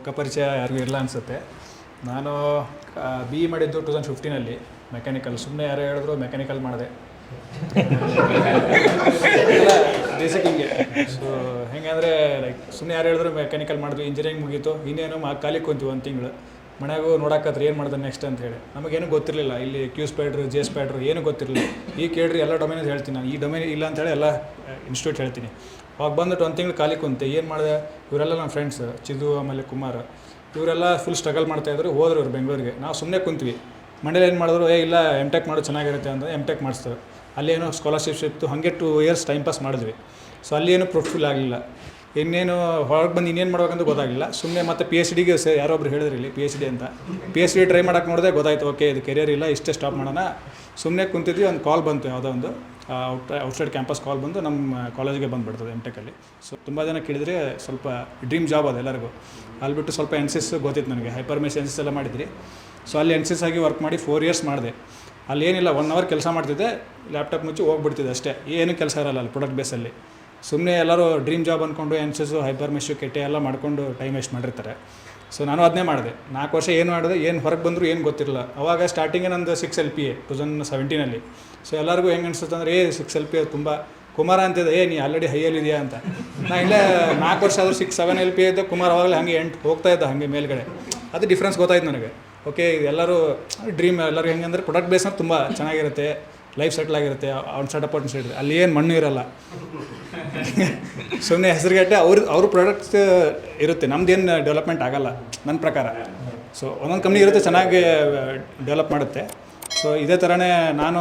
ಮುಖಪರಿಚಯ ಯಾರಿಗೂ ಇರಲ್ಲ ಅನಿಸುತ್ತೆ. ನಾನು ಬಿ ಇ ಮಾಡಿದ್ದು 2015 ಮೆಕ್ಯಾನಿಕಲ್. ಸುಮ್ಮನೆ ಯಾರು ಹೇಳಿದ್ರು ಮೆಕ್ಯಾನಿಕಲ್ ಮಾಡಿದೆ. ಬೇಸಿಕ್ ಹಿಂಗೆ. ಸೊ ಹೆಂಗಂದರೆ ಲೈಕ್ ಸುಮ್ಮನೆ ಯಾರು ಹೇಳಿದ್ರು ಮೆಕ್ಯಾನಿಕಲ್ ಮಾಡಿದ್ವಿ, ಇಂಜಿನಿಯರಿಂಗ್ ಮುಗೀತು, ಇನ್ನೇನು ಖಾಲಿ ಕುಂತೀವಿ 1 ತಿಂಗಳು. ಮನೆಯಾಗೂ ನೋಡೋಕ್ಕತ್ರ ಏನು ಮಾಡಿದೆ ನೆಕ್ಸ್ಟ್ ಅಂತ ಹೇಳಿ. ನಮಗೇನು ಗೊತ್ತಿರಲಿಲ್ಲ, ಇಲ್ಲಿ ಕ್ಯೂ ಸ್ಪೈಡ್ರು ಜೆ ಸ್ಪೈಡ್ರು ಏನೂ ಗೊತ್ತಿರಲಿಲ್ಲ. ಈ ಕೇಳ್ರಿ ಎಲ್ಲ ಡೊಮೇನ್ ಹೇಳ್ತೀನಿ ನಾನು, ಈ ಡೊಮೇನ್ ಇಲ್ಲ ಅಂತೇಳಿ ಎಲ್ಲ ಇನ್ಸ್ಟಿಟ್ಯೂಟ್ ಹೇಳ್ತೀನಿ. ಅವಾಗ ಬಂದುಬಿಟ್ಟು 1 ತಿಂಗಳು ಖಾಲಿ ಕುಂತೆ. ಏನು ಮಾಡಿದೆ, ಇವರೆಲ್ಲ ನಮ್ಮ ಫ್ರೆಂಡ್ಸ್ ಚಿದು ಆಮೇಲೆ ಕುಮಾರ್, ಇವರೆಲ್ಲ ಫುಲ್ ಸ್ಟ್ರಗಲ್ ಮಾಡ್ತಾಯಿದ್ರು. ಹೋದ್ರು ಇವ್ರು ಬೆಂಗಳೂರಿಗೆ. ನಾವು ಸುಮ್ಮನೆ ಕುಂತ್ವಿ. ಮಂಡ್ಯಲ್ಲಿ ಏನು ಮಾಡಿದ್ರು, ಇಲ್ಲ M.Tech ಮಾಡೋದು ಚೆನ್ನಾಗಿರುತ್ತೆ ಅಂತ M.Tech ಮಾಡಿಸ್ತಾರೆ. ಅಲ್ಲೇನೋ ಸ್ಕಾಲರ್ಶಿಪ್ ಸಿಕ್ತು, ಹಾಗೆ 2 ಇಯರ್ಸ್ ಟೈಮ್ ಪಾಸ್ ಮಾಡಿದ್ವಿ. ಸೊ ಅಲ್ಲೇನು ಪ್ರೂಫ್ಫುಲ್ ಆಗಲಿಲ್ಲ. ಇನ್ನೇನು ಹೊರಗೆ ಬಂದು ಇನ್ನೇನು ಮಾಡ್ಬೇಕಂತ ಗೊತ್ತಾಗಲಿಲ್ಲ. ಸುಮ್ಮನೆ ಮತ್ತು PhDಗೆ ಯಾರೊಬ್ರು ಹೇಳಿದ್ರು ಇಲ್ಲಿ PhD ಅಂತ. PhD ಟ್ರೈ ಮಾಡೋಕ್ಕೆ ನೋಡಿದೆ, ಗೊತ್ತಾಯ್ತು ಓಕೆ ಇದು ಕೆರಿಯರ್ ಇಲ್ಲ, ಇಷ್ಟೇ ಸ್ಟಾಪ್ ಮಾಡೋಣ. ಸುಮ್ಮನೆ ಕುಂತಿದ್ವಿ. ಒಂದು ಕಾಲ್ ಬಂತು, ಯಾವುದೋ ಒಂದು ಔಟ್ಸೈಡ್ ಕ್ಯಾಂಪಸ್ ಕಾಲ್ ಬಂದು ನಮ್ಮ ಕಾಲೇಜಿಗೆ ಬಂದುಬಿಡ್ತದೆ M.Techಲ್ಲಿ. ಸೊ ತುಂಬ ಜನ ಕೇಳಿದರೆ ಸ್ವಲ್ಪ ಡ್ರೀಮ್ ಜಾಬ್ ಅದು ಎಲ್ಲರಿಗೂ. ಅಲ್ಲಿ ಬಿಟ್ಟು ಸ್ವಲ್ಪ NCS ಗೊತ್ತಿತ್ತು ನನಗೆ, ಹೈಪರ್ ಮೆಶ್ NCS ಎಲ್ಲ ಮಾಡಿದ್ರಿ. ಸೊ ಅಲ್ಲಿ NCS ಆಗಿ ವರ್ಕ್ ಮಾಡಿ 4 ಇಯರ್ಸ್ ಮಾಡಿದೆ. ಅಲ್ಲಿ ಏನಿಲ್ಲ, 1 ಅವರ್ ಕೆಲಸ ಮಾಡ್ತಿದ್ದೆ, ಲ್ಯಾಪ್ಟಾಪ್ ಮುಚ್ಚಿ ಹೋಗ್ಬಿಡ್ತಿದ್ದೆ ಅಷ್ಟೇ. ಏನು ಕೆಲಸ ಇರಲ್ಲ ಅಲ್ಲಿ ಪ್ರಾಡಕ್ಟ್ ಬೇಸಲ್ಲಿ. ಸುಮ್ಮನೆ ಎಲ್ಲರೂ ಡ್ರೀಮ್ ಜಾಬ್ ಅಂದ್ಕೊಂಡು NCS ಹೈಪರ್ ಮೆಶು ಕೆಟ್ಟೆ ಎಲ್ಲ ಮಾಡ್ಕೊಂಡು ಟೈಮ್ ವೇಸ್ಟ್ ಮಾಡಿರ್ತಾರೆ. ಸೊ ನಾನು ಅದನ್ನೇ ಮಾಡಿದೆ. 4 ವರ್ಷ ಏನು ಮಾಡಿದೆ, ಏನು ಹೊರಗೆ ಬಂದರೂ ಏನು ಗೊತ್ತಿರಲ್ಲ. ಅವಾಗ ಸ್ಟಾರ್ಟಿಂಗೇ ನಂದು 6 LPA 2017. ಸೊ ಎಲ್ಲರಿಗೂ ಹೆಂಗೆ ಅನಿಸುತ್ತೆ ಅಂದರೆ 6 LPA ತುಂಬ ಕುಮಾರ ಅಂತಿದೆ, ನೀ ಆಲ್ರೆಡಿ ಹೈಯಲ್ಲಿದೆಯಾ ಅಂತ. ನಾ ಇಲ್ಲೇ 4 ವರ್ಷ ಆದರೂ 6-7 LPA ಇದ್ದೆ, ಕುಮಾರ್ ಅವಾಗಲೇ ಹಾಗೆ 8 ಹೋಗ್ತಾ ಇದ್ದ ಹಾಗೆ ಮೇಲ್ಗಡೆ. ಅದು ಡಿಫ್ರೆನ್ಸ್ ಗೊತ್ತಾಯ್ತು ನನಗೆ. ಓಕೆ ಎಲ್ಲರೂ ಡ್ರೀಮ್, ಎಲ್ಲರೂ ಹೆಂಗೆ ಅಂದರೆ ಪ್ರಾಡಕ್ಟ್ ಬೇಸ್ ಅಂದ್ರೆ ತುಂಬ ಚೆನ್ನಾಗಿರುತ್ತೆ, ಲೈಫ್ ಸೆಟ್ಲ್ ಆಗಿರುತ್ತೆ, ಅವ್ನು ಸೆಟಪ್ ಅವ್ನು ಸೆಟ್. ಅಲ್ಲಿ ಏನು ಮಣ್ಣು ಇರಲ್ಲ, ಸುಮ್ಮನೆ ಹೆಸರುಗಟ್ಟೆ ಅವ್ರ ಪ್ರಾಡಕ್ಟ್ಸ್ ಇರುತ್ತೆ, ನಮ್ದೇನು ಡೆವಲಪ್ಮೆಂಟ್ ಆಗಲ್ಲ ನನ್ನ ಪ್ರಕಾರ. ಸೊ ಒಂದೊಂದು ಕಂಪ್ನಿ ಇರುತ್ತೆ ಚೆನ್ನಾಗಿ ಡೆವಲಪ್ ಮಾಡುತ್ತೆ. ಸೊ ಇದೇ ಥರನೇ ನಾನು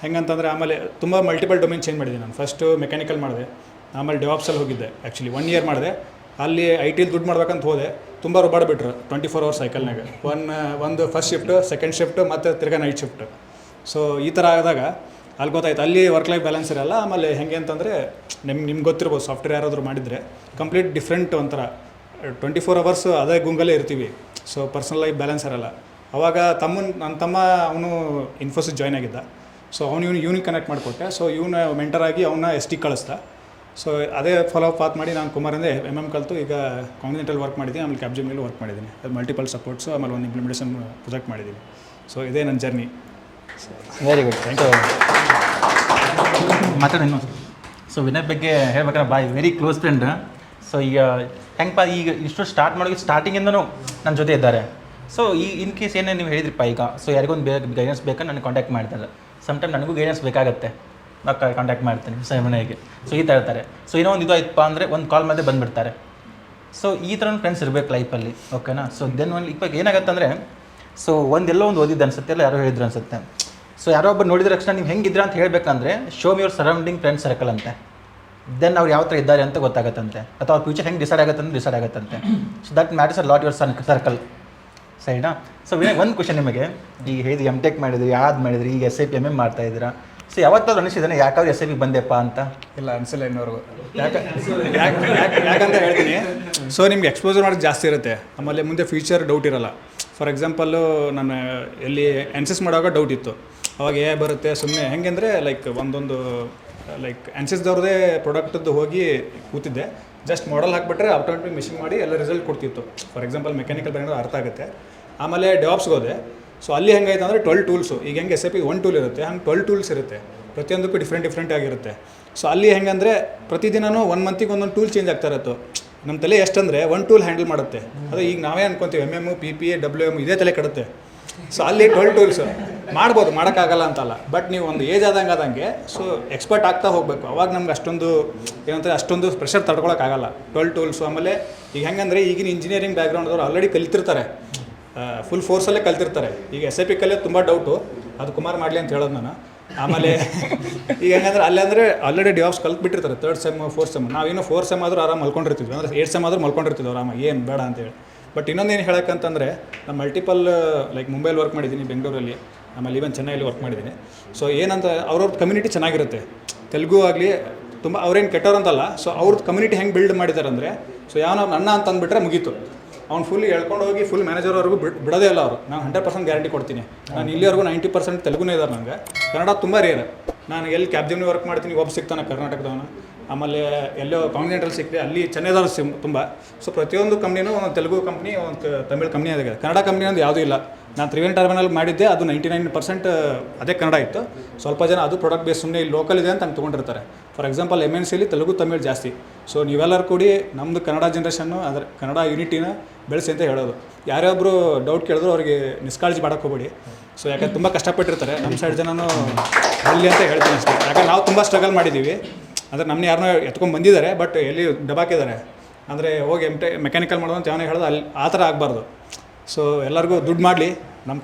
ಹೆಂಗಂತಂದರೆ ಆಮೇಲೆ ತುಂಬ ಮಲ್ಟಿಪಲ್ ಡೊಮೇನ್ ಚೇಂಜ್ ಮಾಡಿದೆ. ನಾನು ಫಸ್ಟು ಮೆಕ್ಯಾನಿಕಲ್ ಮಾಡಿದೆ, ಆಮೇಲೆ ಡೆವಾಪ್ಸಲ್ಲಿ ಹೋಗಿದ್ದೆ. ಆ್ಯಕ್ಚುಲಿ 1 ಇಯರ್ ಮಾಡಿದೆ. ಅಲ್ಲಿ IT ದುಡ್ಡು ಮಾಡ್ಬೇಕಂತ ಹೋದೆ. ತುಂಬ ರುಬ್ಬಾಡ್ಬಿಟ್ರು 24 ಅವರ್ ಸೈಕಲ್ನಾಗ. ಒಂದು ಫಸ್ಟ್ ಶಿಫ್ಟು, ಸೆಕೆಂಡ್ ಶಿಫ್ಟು ಮತ್ತು ತಿರ್ಗಾ ನೈಟ್ ಶಿಫ್ಟು. ಸೊ ಈ ಥರ ಆದಾಗ ಅಲ್ಲಿ ಗೊತ್ತಾಯ್ತು, ಅಲ್ಲಿ ವರ್ಕ್ ಲೈಫ್ ಬ್ಯಾಲೆನ್ಸ್ ಇರಲ್ಲ. ಆಮೇಲೆ ಹೆಂಗೆ ಅಂತಂದರೆ ನಿಮ್ಗೆ ಗೊತ್ತಿರ್ಬೋದು, ಸಾಫ್ಟ್ವೇರ್ ಯಾರಾದರೂ ಮಾಡಿದರೆ ಕಂಪ್ಲೀಟ್ ಡಿಫ್ರೆಂಟ್ ಒಂಥರ 24 ಅವರ್ಸ್ ಅದೇ ಗುಂಗಲ್ಲೇ ಇರ್ತೀವಿ. ಸೊ ಪರ್ಸನಲ್ ಲೈಫ್ ಬ್ಯಾಲೆನ್ಸ್ ಇರಲ್ಲ. ಅವಾಗ ನನ್ನ ತಮ್ಮ ಅವನು ಇನ್ಫೋಸಿಸ್ ಜಾಯ್ನ್ ಆಗಿದ್ದ. ಸೊ ಇವನಿಗೆ ಕನೆಕ್ಟ್ ಮಾಡಿಕೊಟ್ಟೆ. ಸೊ ಇವನು ಮೆಂಟರ್ ಆಗಿ ಅವನ್ನ ST ಕಳಿಸ್ದ. ಸೊ ಅದೇ ಫಾಲೋ ಅಪ್ ಪಾತ್ ಮಾಡಿ ನಾನು ಕುಮಾರಿಂದ MM ಕಲಿತು ಈಗ ಕಾಂಗ್ನಿಟಲ್ಲಿ ವರ್ಕ್ ಮಾಡಿದ್ದೀನಿ. ಆಮೇಲೆ ಕ್ಯಾಪ್ಜೆಮಿನಲ್ಲಿ ವರ್ಕ್ ಮಾಡಿದ್ದೀನಿ. ಅದು ಮಲ್ಟಿಪಲ್ ಸಪೋರ್ಟ್ಸು, ಆಮೇಲೆ ಒಂದು ಇಂಪ್ಲಿಮೆಂಟೇಷನ್ ಪ್ರೊಜೆಕ್ಟ್ ಮಾಡಿದ್ದೀನಿ. ಸೊ ಇದೇ ನನ್ನ journey. Very good, thank you. ಮಾತಾಡಿ ಇನ್ನೊಂದು. ಸೊ ವಿನಯ್ ಬಗ್ಗೆ ಹೇಳ್ಬೇಕಾದ್ರೆ boy very close friend. So ಈಗ ಹೆಂಗಪ್ಪ, ಈಗ ಇಷ್ಟು ಸ್ಟಾರ್ಟ್ ಮಾಡೋಕೆ ಸ್ಟಾರ್ಟಿಂಗಿಂದನೂ ನನ್ನ ಜೊತೆ ಇದ್ದಾರೆ. ಸೊ ಇನ್ ಕೇಸ್ ಏನೇ ನೀವು ಹೇಳಿದ್ರಿಪ್ಪ ಈಗ, ಸೊ ಯಾರಿಗೊಂದು ಗೈಡೆನ್ಸ್ ಬೇಕಂತ ನನಗೆ ಕಾಂಟ್ಯಾಕ್ಟ್ ಮಾಡ್ತಾರೆ. ಸಮ್ಟೈಮ್ ನನಗೂ ಗೈಡೆನ್ಸ್ ಬೇಕಾಗುತ್ತೆ, ನಾನು ಕಾಂಟ್ಯಾಕ್ಟ್ ಮಾಡ್ತೀನಿ ಮನೆಗೆ. ಸೊ ಈ ಥರ ಇರ್ತಾರೆ. ಸೊ ಏನೋ ಒಂದು ಇದು ಆಯ್ತಪ್ಪ ಅಂದರೆ ಒಂದು ಕಾಲ್ ಮೇಲೆ ಬಂದುಬಿಡ್ತಾರೆ. ಸೊ ಈ ಥರ ಫ್ರೆಂಡ್ಸ್ ಇರಬೇಕು ಲೈಫಲ್ಲಿ, ಓಕೆನಾ. ಸೊ ದೆನ್ ಇವಾಗ ಏನಾಗುತ್ತೆ ಅಂದರೆ, ಸೊ ಒಂದೆಲ್ಲೋ ಒಂದು ಓದಿದ್ದು ಅನ್ಸುತ್ತೆ, ಎಲ್ಲ ಯಾರೋ ಹೇಳಿದ್ರು ಅನ್ಸುತ್ತೆ. ಸೊ ಯಾರೋ ಒಬ್ಬರು ನೋಡಿದ ತಕ್ಷಣ ನೀವು ಹೆಂಗಿದ್ರ ಅಂತ ಹೇಳಬೇಕಂದ್ರೆ show your surrounding friend circle ಅಂತೆ. ದೆನ್ ಅವ್ರು ಯಾವ ಥರ ಇದ್ದಾರೆ ಅಂತ ಗೊತ್ತಾಗತ್ತಂತೆ, ಅಥವಾ ಅವ್ರ ಫ್ಯೂಚರ್ ಹೆಂಗೆ ಡಿಸೈಡ್ ಆಗುತ್ತೆ ಅಂತ ಡಿಸೈಡ್ ಆಗುತ್ತಂತೆ. So that matters a lot your circle, ಸರಿನಾ. ಸೊ ಒಂದು ಕ್ವಶನ್ ನಿಮಗೆ, ಈಗ ಹೇಳಿ M.Tech ಮಾಡಿದ್ರಿ, ಯಾವ್ದು ಮಾಡಿದ್ರಿ, ಈಗ SIP MM ಮಾಡ್ತಾ ಇದ್ದೀರಾ. ಸೊ ಯಾವತ್ತಾದ್ರೂ ಅನಿಸಿದ್ದಾನೆ ಯಾಕಾದ್ರೂ SIP ಬಂದೆಪ್ಪ ಅಂತ? ಇಲ್ಲ, ಅನಿಸಿಲ್ಲ ಇನ್ನೋರ್ಗು. ಯಾಕಂತ ಹೇಳ್ತೀನಿ. ಸೊ ನಿಮ್ಗೆ ಎಕ್ಸ್ಪೋಜರ್ ಮಾಡೋದು ಜಾಸ್ತಿ ಇರುತ್ತೆ, ಆಮೇಲೆ ಮುಂದೆ ಫ್ಯೂಚರ್ ಡೌಟ್ ಇರಲ್ಲ. ಫಾರ್ ಎಕ್ಸಾಂಪಲ್ಲು ನಾನು ಎಲ್ಲಿ NCS ಮಾಡುವಾಗ ಡೌಟ್ ಇತ್ತು. ಅವಾಗ ಬರುತ್ತೆ ಸುಮ್ಮನೆ ಹೆಂಗೆಂದರೆ ಒಂದೊಂದು NCSದವ್ರದ್ದೇ ಪ್ರಾಡಕ್ಟದ್ದು ಹೋಗಿ ಕೂತಿದ್ದೆ. ಜಸ್ಟ್ ಮಾಡೆಲ್ ಹಾಕಿಬಿಟ್ರೆ ಆಟೋಮೆಟಿಕ್ ಮಿಷಿನ್ ಮಾಡಿ ಎಲ್ಲ ರಿಸಲ್ಟ್ ಕೊಡ್ತಿತ್ತು. ಫಾರ್ ಎಕ್ಸಾಂಪಲ್ ಮೆಕ್ಯಾನಿಕಲ್ ಬ್ರ್ಯಾಂಡ್ ಅರ್ಥ ಆಗುತ್ತೆ. ಆಮೇಲೆ ಡೆವಾಪ್ಸ್ಗೆ ಹೋದೆ. ಸೊ ಅಲ್ಲಿ ಹೆಂಗಾಯ್ತು ಅಂದರೆ 12 ಟೂಲ್ಸು. ಈಗ ಹೆಂಗೆ SIP 1 ಟೂಲ್ ಇರುತ್ತೆ, ಹಂಗೆ 12 ಟೂಲ್ಸ್ ಇರುತ್ತೆ. ಪ್ರತಿಯೊಂದಕ್ಕೂ ಡಿಫ್ರೆಂಟ್ ಆಗಿರುತ್ತೆ. ಸೊ ಅಲ್ಲಿ ಹೆಂಗಂದರೆ ಪ್ರತಿದಿನವೂ 1 ಮಂತಿಗೆ ಒಂದೊಂದು ಟೂಲ್ ಚೇಂಜ್ ಆಗ್ತಾ ಇರುತ್ತೋ. ನಮ್ಮ ತಲೆ ಎಷ್ಟಂದರೆ 1 ಟೂಲ್ ಹ್ಯಾಂಡಲ್ ಮಾಡುತ್ತೆ. ಅದು ಈಗ ನಾವೇ ಅನ್ಕೊತೀವಿ MM, PPA, WM ಇದೇ ತಲೆ ಕೆಡುತ್ತೆ. ಸೊ ಅಲ್ಲಿ 12 ಟೂಲ್ಸು ಮಾಡ್ಬೋದು, ಮಾಡೋಕ್ಕಾಗಲ್ಲ ಅಂತಲ್ಲ. ಬಟ್ ನೀವು ಒಂದು ಏಜ್ ಆದಂಗೆ ಸೊ ಎಕ್ಸ್ಪರ್ಟ್ ಆಗ್ತಾ ಹೋಗಬೇಕು. ಅವಾಗ ನಮ್ಗೆ ಅಷ್ಟೊಂದು ಪ್ರೆಷರ್ ತಡ್ಕೊಳಕ್ಕಾಗಲ್ಲ. 12 ಟೂಲ್ಸು. ಆಮೇಲೆ ಈಗ ಹೆಂಗಂದರೆ ಈಗಿನ ಇಂಜಿನಿಯರಿಂಗ್ ಬ್ಯಾಕ್ಗ್ರೌಂಡ್ದವ್ರು ಆಲ್ರೆಡಿ ಕಲಿತಿರ್ತಾರೆ, ಫುಲ್ ಫೋರ್ಸಲ್ಲೇ ಕಲ್ತಿರ್ತಾರೆ. ಈಗ SIP ಕಲಿಯೋದು ತುಂಬ ಡೌಟು, ಅದು ಕುಮಾರ್ ಮಾಡಲಿ ಅಂತ ಹೇಳೋದು ನಾನು. ಆಮೇಲೆ ಈಗ ಹೆಂಗಂದ್ರೆ ಅಲ್ಲಂದರೆ ಆಲ್ರೆಡಿ ಡೆವಾಪ್ಸ್ ಕಲ್ತ್ಬಿಟ್ಟಿರ್ತಾರೆ 3rd ಸೆಮ್ 4th ಸೆಮ್. ನಾವೇನೋ 4th ಸೆಮ್ ಆದರೂ ಆರಾಮ ಮಲ್ಕೊಂಡಿರ್ತಿದ್ವಿ, ಅಂದರೆ 8th ಸೆಮ್ ಆದರೂ ಮಲ್ಕೊಂಡಿರ್ತಿದ್ವಿ ಆರಾಮ, ಏನು ಬೇಡ ಅಂತೇಳಿ. ಬಟ್ ಇನ್ನೊಂದೇನು ಹೇಳೋಕ್ಕಂತಂದರೆ, ನಾನು ಮಲ್ಟಿಪಲ್ ಮುಂಬೈಲಿ ವರ್ಕ್ ಮಾಡಿದ್ದೀನಿ, ಬೆಂಗಳೂರಲ್ಲಿ, ಆಮೇಲೆ ಈವನ್ ಚೆನ್ನೈಲಿ ವರ್ಕ್ ಮಾಡಿದ್ದೀನಿ. ಸೊ ಏನಂತ ಅವ್ರವ್ರ ಕಮ್ಯುನಿಟಿ ಚೆನ್ನಾಗಿರುತ್ತೆ. ತೆಲುಗು ಆಗಲಿ ತುಂಬ ಅವ್ರೇನು ಕೆಟ್ಟವ್ರಂತಲ್ಲ. ಸೊ ಅವ್ರದ್ದು ಕಮ್ಯುನಿಟಿ ಹೆಂಗೆ ಬಿಲ್ಡ್ ಮಾಡಿದ್ದಾರೆ ಅಂದರೆ, ಸೊ ಯಾವನೋ ಅಣ್ಣ ಅಂತ ಅಂದ್ಬಿಟ್ರೆ ಮುಗೀತು, ಅವ್ನು ಫುಲ್ ಹೇಳ್ಕೊಂಡು ಹೋಗಿ ಫುಲ್ ಮ್ಯಾನೇಜರ್ವರೆಗೂ ಬಿಡೋದೇ ಇಲ್ಲ ಅವರು. ನಾನು 100% ಗ್ಯಾರಂಟಿ ಕೊಡ್ತೀನಿ. ನಾನು ಇಲ್ಲಿವರೆಗೂ 90% ತೆಲುಗುನೇ ಇದ್ದಾರೆ. ನನಗೆ ಕನ್ನಡ ತುಂಬ ರೇರ್. ನಾನು ಎಲ್ಲಿ ಕ್ಯಾಬ್ಜಿಮ್ನಿ ವರ್ಕ್ ಮಾಡ್ತೀನಿ, ಒಬ್ಬ ಸಿಗ್ತಾನೆ ಕರ್ನಾಟಕದವನು. ಆಮೇಲೆ ಎಲ್ಲೋ ಕಾಂಟಿನೆಂಟಲ್ ಸಿಕ್ಕಿದೆ ಅಲ್ಲಿ ಚೆನ್ನೈದವ್ರು ತುಂಬ. ಸೊ ಪ್ರತಿಯೊಂದು ಕಂಪ್ನಿನೂ ಒಂದು ತೆಲುಗು ಕಂಪ್ನಿ, ಒಂದು ತಮಿಳ್ ಕಂಪ್ನಿ ಅದೇ. ಕನ್ನಡ ಕಂಪ್ನಿ ಒಂದು ಯಾವುದೂ ಇಲ್ಲ. ನಾನು ತ್ರಿವೇಣಿ ಟರ್ಮಿನಲ್ಲಿ ಮಾಡಿದ್ದೆ, ಅದು 99% ಅದೇ ಕನ್ನಡ ಇತ್ತು. ಸ್ವಲ್ಪ ಜನ ಅದು ಪ್ರಾಡಕ್ಟ್ ಬೇಸ್ ಸುಮ್ಮನೆ ಇಲ್ಲಿ ಲೋಕಲ್ ಇದೆ ಅಂತ ಹಂಗೆ ತೊಗೊಂಡಿರ್ತಾರೆ. ಫಾರ್ ಎಕ್ಸಾಂಪಲ್ MNCಲಿ ತೆಲುಗು ತಮಿಳ್ ಜಾಸ್ತಿ. ಸೊ ನೀವೆಲ್ಲರೂ ಕೂಡಿ ನಮ್ಮದು ಕನ್ನಡ ಜನ್ರೇಷನ್ನು ಅದರ ಕನ್ನಡ ಯೂನಿಟಿನ ಬೆಳೆಸಿ ಅಂತ ಹೇಳೋದು. ಯಾರ್ಯಾರು ಡೌಟ್ ಕೇಳಿದ್ರು ಅವ್ರಿಗೆ ನಿಷ್ಕಾಳಜಿ ಮಾಡೋಕ್ಕೆ ಹೋಗ್ಬೇಡಿ. ಸೊ ಯಾಕಂದ್ರೆ ತುಂಬ ಕಷ್ಟಪಟ್ಟಿರ್ತಾರೆ, ನಮ್ಮ ಸೈಡ್ ಜನನೂ ಅಲ್ಲಿ ಅಂತ ಹೇಳ್ತೀನಿ ಅಷ್ಟೇ. ಯಾಕಂದ್ರೆ ನಾವು ತುಂಬ ಸ್ಟ್ರಗಲ್ ಮಾಡಿದ್ದೀವಿ. ಅಂದರೆ ನಮ್ಮನ್ನ ಯಾರನ್ನೋ ಎತ್ಕೊಂಡು ಬಂದಿದ್ದಾರೆ, ಬಟ್ ಎಲ್ಲಿ ದಬಾಕಿದ್ದಾರೆ ಅಂದರೆ ಹೋಗಿ ಮೆಕ್ಯಾನಿಕಲ್ ಮಾಡೋದು ಅಂತ ಯಾವನೇ ಹೇಳೋದು, ಅಲ್ಲಿ ಆ ಥರ ಆಗಬಾರ್ದು. ಸೊ ಎಲ್ಲರಿಗೂ ದುಡ್ಡು ಮಾಡಲಿ, ನಮ್ಮ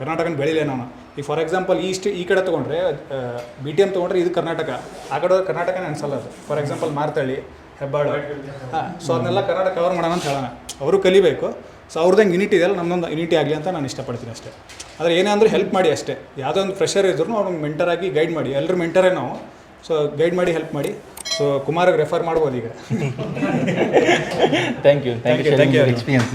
ಕರ್ನಾಟಕನ ಬೆಳೀಲಿ ನಾವು. ಈಗ ಫಾರ್ ಎಕ್ಸಾಂಪಲ್ ಈ ಕಡೆ ತೊಗೊಂಡ್ರೆ BTM ತೊಗೊಂಡ್ರೆ ಇದು ಕರ್ನಾಟಕ, ಆ ಕಡೆ ಕರ್ನಾಟಕನೇ ಅನ್ಸಲ್ಲ ಅದು. ಫಾರ್ ಎಕ್ಸಾಂಪಲ್ ಮಾರ್ತಳ್ಳಿ, ಹೆಬ್ಬಾಳು, ಹಾಂ. ಸೊ ಅದನ್ನೆಲ್ಲ ಕರ್ನಾಟಕ ಕವರ್ ಮಾಡೋಣ ಅಂತ ಹೇಳೋಣ. ಅವರು ಕಲಿಬೇಕು. ಸೊ ಅವ್ರದ್ದು ಯೂನಿಟಿ ಇದೆಯಲ್ಲ, ನಮ್ಮದೊಂದು ಯೂನಿಟಿ ಆಗಲಿ ಅಂತ ನಾನು ಇಷ್ಟಪಡ್ತೀನಿ ಅಷ್ಟೇ. ಆದರೆ ಏನೇ ಅಂದರೆ ಹೆಲ್ಪ್ ಮಾಡಿ ಅಷ್ಟೇ. ಯಾವುದೋ ಒಂದು ಫ್ರೆಷರ್ ಇದ್ರೂ ಅವ್ರಿಗೆ ಮೆಂಟರಾಗಿ ಗೈಡ್ ಮಾಡಿ. ಎಲ್ಲರೂ ಮೆಂಟರೇ ನಾವು. ಸೊ ಗೈಡ್ ಮಾಡಿ, ಹೆಲ್ಪ್ ಮಾಡಿ. ಸೊ ಕುಮಾರ್ಗೆ ರೆಫರ್ ಮಾಡ್ಬೋದು ಈಗ. Thank you experience.